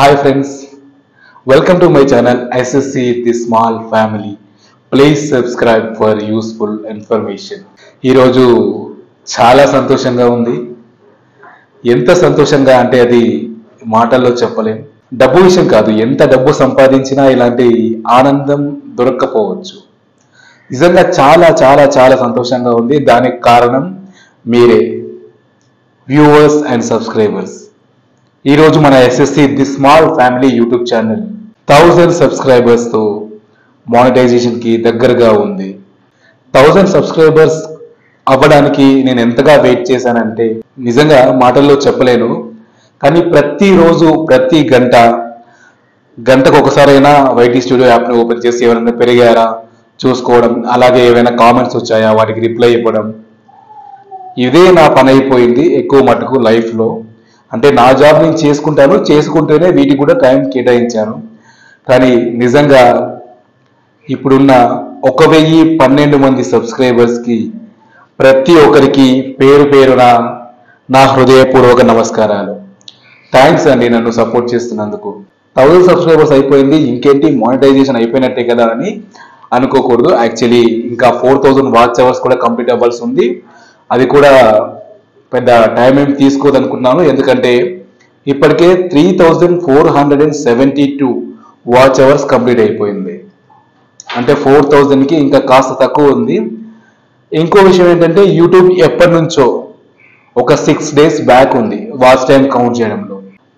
Hi friends, welcome to my channel SSC The Small Family. Please subscribe for useful information. ఈరోజు చాలా సంతోషంగా ఉంది. ఎంత సంతోషంగా అంటే అది మాటల్లో చెప్పలేం. డబ్బు విషయం కాదు, ఎంత డబ్బు సంపాదించినా ఇలాంటి ఆనందం దొరక్కపోవచ్చు. నిజంగా చాలా చాలా చాలా సంతోషంగా ఉంది. దానికి కారణం మీరే, వ్యూవర్స్ అండ్ సబ్స్క్రైబర్స్. ఈరోజు మన SSC the small family YouTube channel 1000 సబ్స్క్రైబర్స్తో మానిటైజేషన్కి దగ్గరగా ఉంది. 1000 సబ్స్క్రైబర్స్ అవ్వడానికి నేను ఎంతగా వెయిట్ చేశానంటే నిజంగా మాటల్లో చెప్పలేను. కానీ ప్రతిరోజు ప్రతి గంటకు ఒకసారైనా వైటీ స్టూడియో యాప్ని ఓపెన్ చేసి ఎవరైనా పెరిగారా చూసుకోవడం, అలాగే ఏవైనా కామెంట్స్ వచ్చాయా వాటికి రిప్లై ఇవ్వడం, ఇదే నా పని అయిపోయింది ఎక్కువ మటుకు లైఫ్లో. అంటే నా జాబ్ నేను చేసుకుంటేనే వీటికి కూడా టైం కేటాయించాను. కానీ నిజంగా ఇప్పుడున్న 1012 మంది సబ్స్క్రైబర్స్కి ప్రతి ఒక్కరికి పేరు పేరున నా హృదయపూర్వక నమస్కారాలు. థ్యాంక్స్ అండి నన్ను సపోర్ట్ చేస్తున్నందుకు. 1000 సబ్స్క్రైబర్స్ అయిపోయింది, ఇంకేంటి మానిటైజేషన్ అయిపోయినట్టే కదా అని అనుకోకూడదు. యాక్చువల్లీ ఇంకా 4000 వాచ్ అవర్స్ కూడా కంప్లీట్ అవ్వాల్సి ఉంది. అది కూడా పెద్ద టైం ఏం తీసుకోదనుకున్నాను, ఎందుకంటే ఇప్పటికే 3472 వాచ్ అవర్స్ కంప్లీట్ అయిపోయింది. అంటే 4000కి ఇంకా కాస్త తక్కువ ఉంది. ఇంకో విషయం ఏంటంటే యూట్యూబ్ ఎప్పటి నుంచో ఒక 6 డేస్ బ్యాక్ ఉంది వాచ్ టైం కౌంట్ చేయడంలో.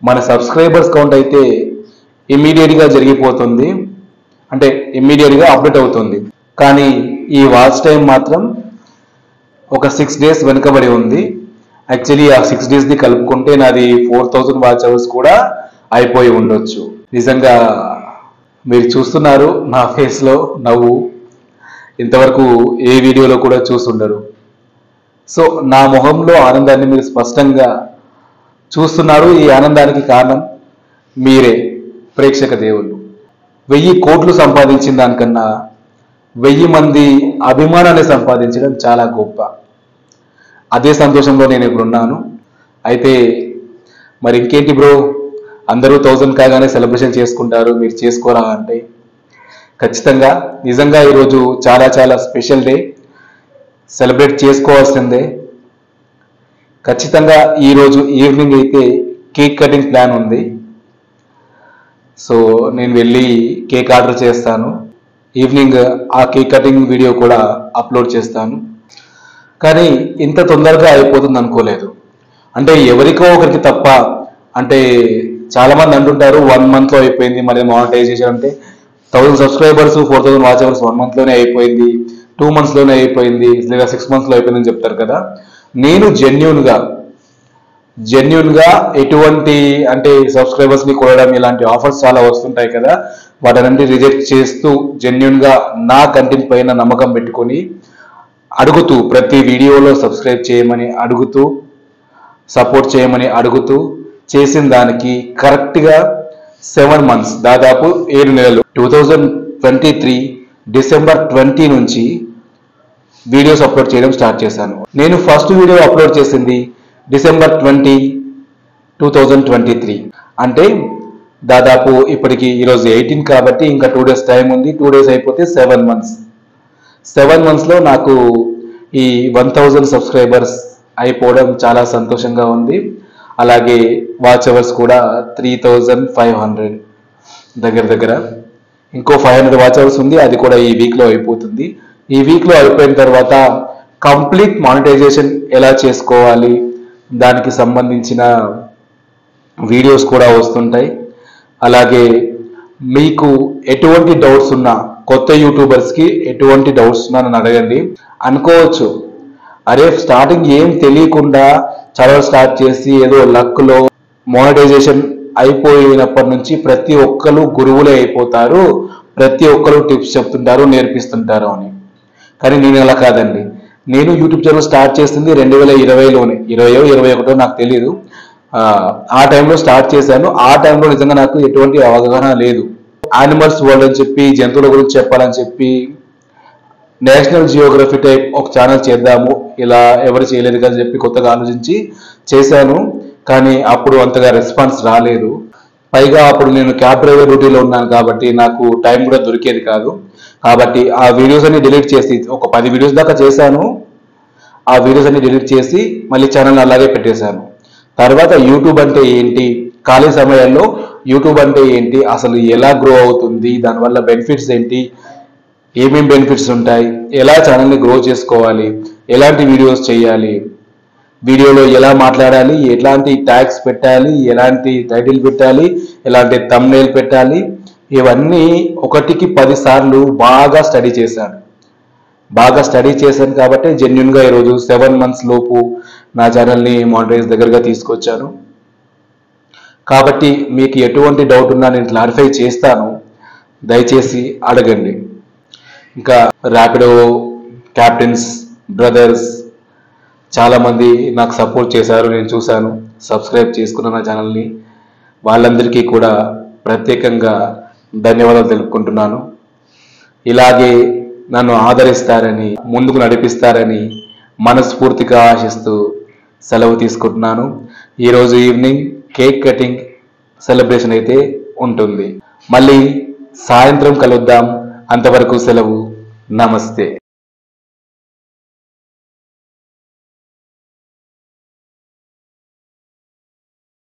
మన సబ్స్క్రైబర్స్ కౌంట్ అయితే ఇమ్మీడియట్గా జరిగిపోతుంది, అంటే ఇమ్మీడియట్గా అప్డేట్ అవుతుంది. కానీ ఈ వాచ్ టైం మాత్రం ఒక 6 డేస్ వెనుకబడి ఉంది. యాక్చువల్లీ ఆ 6 డేస్ని కలుపుకుంటే నాది 4000 వాచ్ అవర్స్ కూడా అయిపోయి ఉండొచ్చు. నిజంగా మీరు చూస్తున్నారు నా ఫేస్లో నవ్వు, ఇంతవరకు ఏ వీడియోలో కూడా చూస్తుండరు. సో నా మొహంలో ఆనందాన్ని మీరు స్పష్టంగా చూస్తున్నారు. ఈ ఆనందానికి కారణం మీరే, ప్రేక్షక దేవుళ్ళు. 1000 కోట్లు సంపాదించిన దానికన్నా 1000 మంది అభిమానాన్ని సంపాదించడం చాలా గొప్ప. అదే సంతోషంలో నేను ఇప్పుడు ఉన్నాను. అయితే మరి ఇంకేంటి బ్రో, అందరూ 1000 కాగానే సెలబ్రేషన్ చేసుకుంటారు, మీరు చేసుకోరా అంటే ఖచ్చితంగా నిజంగా ఈరోజు చాలా చాలా స్పెషల్ డే, సెలబ్రేట్ చేసుకోవాల్సిందే. ఖచ్చితంగా ఈరోజు ఈవినింగ్ అయితే కేక్ కటింగ్ ప్లాన్ ఉంది. సో నేను వెళ్ళి కేక్ ఆర్డర్ చేస్తాను. ఈవినింగ్ ఆ కేక్ కటింగ్ వీడియో కూడా అప్లోడ్ చేస్తాను. కానీ ఇంత తొందరగా అయిపోతుంది అనుకోలేదు. అంటే ఎవరికో ఒకరికి తప్ప, అంటే చాలామంది అంటుంటారు 1 monthలో అయిపోయింది మరి మానిటైజేషన్. అంటే 1000 సబ్స్క్రైబర్స్ 4000 వాచ్ అవర్స్ 1 monthలోనే అయిపోయింది, 2 monthsలోనే అయిపోయింది, లేదా 6 monthsలో అయిపోయిందని చెప్తారు కదా. నేను జెన్యున్గా ఎటువంటి, అంటే సబ్స్క్రైబర్స్ని కొనడం ఇలాంటి ఆఫర్స్ చాలా వస్తుంటాయి కదా, వాటన్నింటి రిజెక్ట్ చేస్తూ జెన్యున్గా నా కంటెంట్ పైన నమ్మకం పెట్టుకొని అడుగుతూ, ప్రతి వీడియోలో సబ్స్క్రైబ్ చేయమని అడుగుతూ, సపోర్ట్ చేయమని అడుగుతూ చేసిన దానికి కరెక్ట్గా 7 months, దాదాపు 7 నెలలు, 2023 డిసెంబర్ 20 నుంచి వీడియోస్ అప్లోడ్ చేయడం స్టార్ట్ చేశాను. నేను ఫస్ట్ వీడియో అప్లోడ్ చేసింది డిసెంబర్ 20, 2023. అంటే దాదాపు ఇప్పటికి ఈరోజు 18 కాబట్టి ఇంకా 2 days టైం ఉంది. 2 days అయిపోతే 7 months. 7 monthsలో నాకు ఈ 1000 సబ్స్క్రైబర్స్ అయిపోవడం చాలా సంతోషంగా ఉంది. అలాగే వాచ్ అవర్స్ కూడా 3500 దగ్గర. ఇంకో 500 వాచ్ అవర్స్ ఉంది, అది కూడా ఈ వీక్లో అయిపోతుంది. ఈ వీక్లో అయిపోయిన తర్వాత కంప్లీట్ మానిటైజేషన్ ఎలా చేసుకోవాలి దానికి సంబంధించిన వీడియోస్ కూడా వస్తుంటాయి. అలాగే మీకు ఎటువంటి డౌట్స్ ఉన్నా, కొత్త యూట్యూబర్స్కి ఎటువంటి డౌట్స్ ఉన్నా నన్ను అడగండి. అనుకోవచ్చు, అరే స్టార్టింగ్ ఏం తెలియకుండా చదవడం స్టార్ట్ చేసి ఏదో లక్లో మానిటైజేషన్ అయిపోయినప్పటి నుంచి ప్రతి ఒక్కరు గురువులే అయిపోతారు, ప్రతి ఒక్కరు టిప్స్ చెప్తుంటారు, నేర్పిస్తుంటారు అని. కానీ నేను అలా కాదండి. నేను యూట్యూబ్ ఛానల్ స్టార్ట్ చేసింది 2020లోనే, 2021 నాకు తెలియదు. ఆ టైంలో స్టార్ట్ చేశాను. ఆ టైంలో నిజంగా నాకు ఎటువంటి అవగాహన లేదు. యానిమల్స్ వరల్డ్ అని చెప్పి, జంతువుల గురించి చెప్పాలని చెప్పి నేషనల్ జియోగ్రఫీ టైప్ ఒక ఛానల్ చేద్దాము, ఇలా ఎవరు చేయలేదు కదా చెప్పి కొత్తగా ఆలోచించి చేశాను. కానీ అప్పుడు అంతగా రెస్పాన్స్ రాలేదు. పైగా అప్పుడు నేను క్యాబ్ డ్రైవర్ డ్యూటీలో ఉన్నాను కాబట్టి నాకు టైం కూడా దొరికేది కాదు. కాబట్టి ఆ వీడియోస్ అన్ని డిలీట్ చేసి ఒక 10 వీడియోస్ దాకా చేశాను. ఆ వీడియోస్ అన్ని డిలీట్ చేసి మళ్ళీ ఛానల్ అలాగే పెట్టేశాను. తర్వాత యూట్యూబ్ అంటే ఏంటి, ఖాళీ సమయాల్లో యూట్యూబ్ అంటే ఏంటి, అసలు ఎలా గ్రో అవుతుంది, దానివల్ల బెనిఫిట్స్ ఏంటి, ఏమేం బెనిఫిట్స్ ఉంటాయి, ఎలా ఛానల్ని గ్రో చేసుకోవాలి, ఎలాంటి వీడియోస్ చేయాలి, వీడియోలో ఎలా మాట్లాడాలి, ఎలాంటి ట్యాగ్స్ పెట్టాలి, ఎలాంటి టైటిల్ పెట్టాలి, ఎలాంటి థంబ్నెయిల్ పెట్టాలి, ఇవన్నీ 1కి 10 సార్లు బాగా స్టడీ చేశాను కాబట్టి జెన్యున్గా ఈరోజు 7 months లోపు నా ఛానల్ని మానిటైజ్ దగ్గరగా తీసుకొచ్చాను. కాబట్టి మీకు ఎటువంటి డౌట్ ఉన్నా నేను క్లారిఫై చేస్తాను, దయచేసి అడగండి. ఇంకా ర్యాపిడో క్యాప్టెన్స్ బ్రదర్స్ చాలామంది నాకు సపోర్ట్ చేశారు, నేను చూశాను, సబ్స్క్రైబ్ చేసుకున్న నా ఛానల్ని. వాళ్ళందరికీ కూడా ప్రత్యేకంగా ధన్యవాదాలు తెలుపుకుంటున్నాను. ఇలాగే నన్ను ఆదరిస్తారని, ముందుకు నడిపిస్తారని మనస్ఫూర్తిగా ఆశిస్తూ సెలవు తీసుకుంటున్నాను. ఈరోజు ఈవినింగ్ కేక్ కటింగ్ సెలబ్రేషన్ అయితే ఉంటుంది. మళ్ళీ సాయంత్రం కలుద్దాం. అంతవరకు సెలవు. నమస్తే.